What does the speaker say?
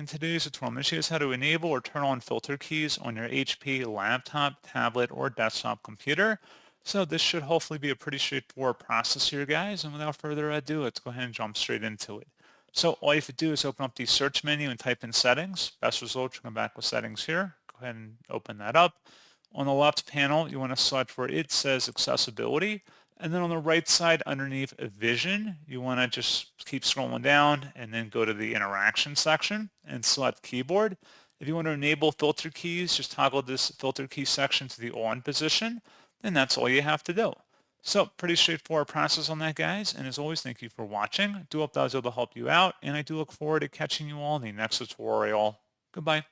In today's tutorial, I'm going to show you guys how to enable or turn on filter keys on your HP laptop, tablet, or desktop computer. So this should hopefully be a pretty straightforward process here, guys. And without further ado, let's go ahead and jump straight into it. So all you have to do is open up the search menu and type in settings. Best result, you come back with settings here. Go ahead and open that up. On the left panel, you want to select where it says accessibility. And then on the right side underneath vision, you want to just keep scrolling down and then go to the interaction section and select keyboard. If you want to enable filter keys, just toggle this filter key section to the on position, and that's all you have to do. So pretty straightforward process on that, guys. And as always, thank you for watching. I do hope that was able to help you out, and I do look forward to catching you all in the next tutorial. Goodbye.